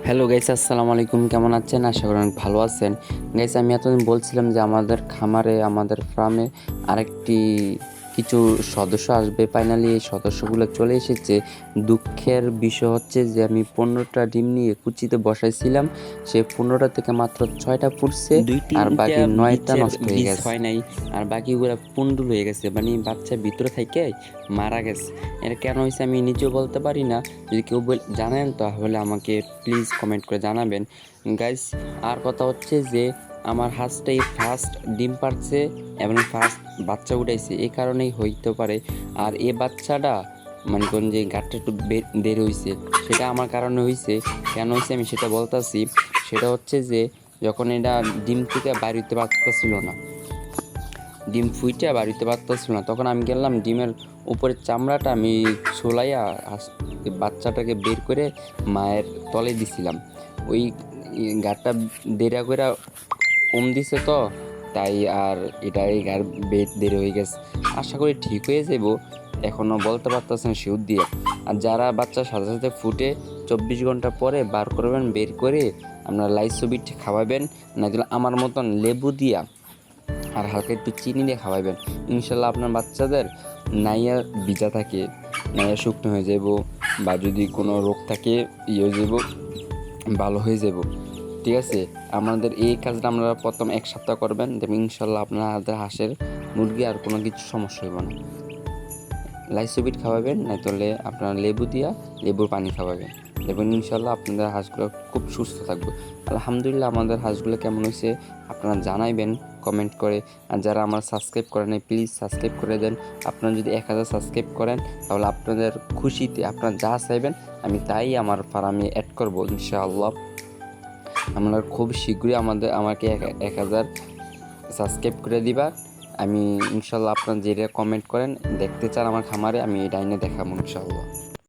Hello guys, আসসালামু আলাইকুম। কেমন আছেন? আশা করি অনেক ভালো আছেন। গাইস, আমি এতদিন বলছিলাম যে আমাদের খামারে, আমাদের ফার্মে আরেকটি কিছু সদস্য আসবে। ফাইনালি এই সদস্যগুলো চলে এসেছে। দুঃখের বিষয় হচ্ছে যে আমি 15টা ডিম নিয়ে কুচিতে বসাইছিলাম, সে 15টা থেকে মাত্র 6টা ফুটছে, দুই আর তিনটা বাকি 9টা বীজের নষ্ট হয়ে বীজ গেছে। হয় নাই, আর বাকিগুলা পুন্ডুল হয়ে গেছে, মানে বাচ্চা ভিতরে থেকে মারা গেছে। এটা কেন হয়েছে আমি নিজেও বলতে পারি না। যদি কেউ জানেন তাহলে আমাকে প্লিজ কমেন্ট করে জানাবেন গাইস। আর কথা হচ্ছে যে আমার হাঁসটাই ফার্স্ট ডিম পারছে এবং ফার্স্ট বাচ্চা উঠাইছে, এই কারণেই হইতে পারে। আর এই বাচ্চাটা মনে করেন যে গাঠটা একটু দেরি হয়েছে, সেটা আমার কারণে হয়েছে। কেন হয়েছে আমি সেটা বলতেছি। সেটা হচ্ছে যে যখন এটা ডিম থেকে বাইর হইতে পারতেছিল না, ডিম ফুইটা বাইর হইতে পারতেছিল না, তখন আমি গেলাম ডিমের উপরের চামড়াটা আমি ছোলাইয়া বাচ্চাটাকে বের করে মায়ের তলে দিছিলাম। ওই গাড়টা দেরা করে দিছে, তো তাই আর এটা এই গার বেড দেরি হয়ে গেছে। আশা করি ঠিক হয়ে যাব, এখনও বলতে পারতেছেন শিউর দিয়ে। আর যারা বাচ্চার সাথে সাথে ফুটে 24 ঘন্টা পরে বার করবেন, বের করে আপনার লাইসোবিট খাওয়াবেন, না দিলে আমার মতন লেবু দিয়া আর হালকা একটু চিনি দিয়ে খাওয়াবেন। ইনশাল্লাহ আপনার বাচ্চাদের নাইয়া ভিজা থাকে, নাইয়া শুকনো হয়ে যাব, বা যদি কোনো রোগ থাকে হয়ে যাব, ভালো হয়ে যাব। ঠিক আছে, আমাদের এই কাজটা আপনারা প্রথম 1 সপ্তাহ করবেন, দেখবেন ইনশাল্লাহ আপনাদের হাঁসের মুরগি আর কোনো কিছু সমস্যা হইব না। লাইসোবিট খাওয়াবেন, না তাহলে আপনার লেবু দিয়া লেবুর পানি খাওয়াবেন, দেখবেন ইনশাল্লাহ আপনাদের হাঁসগুলো খুব সুস্থ থাকবে। আলহামদুলিল্লাহ, আমাদের হাঁসগুলো কেমন হয়েছে আপনারা জানাইবেন কমেন্ট করে। আর যারা আমার সাবস্ক্রাইব করেন নাই, প্লিজ সাবস্ক্রাইব করে দেন। আপনারা যদি 1000 সাবস্ক্রাইব করেন তাহলে আপনাদের খুশিতে আপনারা যা চাইবেন আমি তাই আমার ফার্মে অ্যাড করবো ইনশাআল্লাহ। আপনারা খুব শীঘ্রই আমাকে 1000 সাবস্ক্রাইব করে দিবা। আমি ইনশাল্লাহ আপনারা যেটা কমেন্ট করেন দেখতে চান আমার খামারে, আমি এটা এনে দেখাবো ইনশাল্লাহ।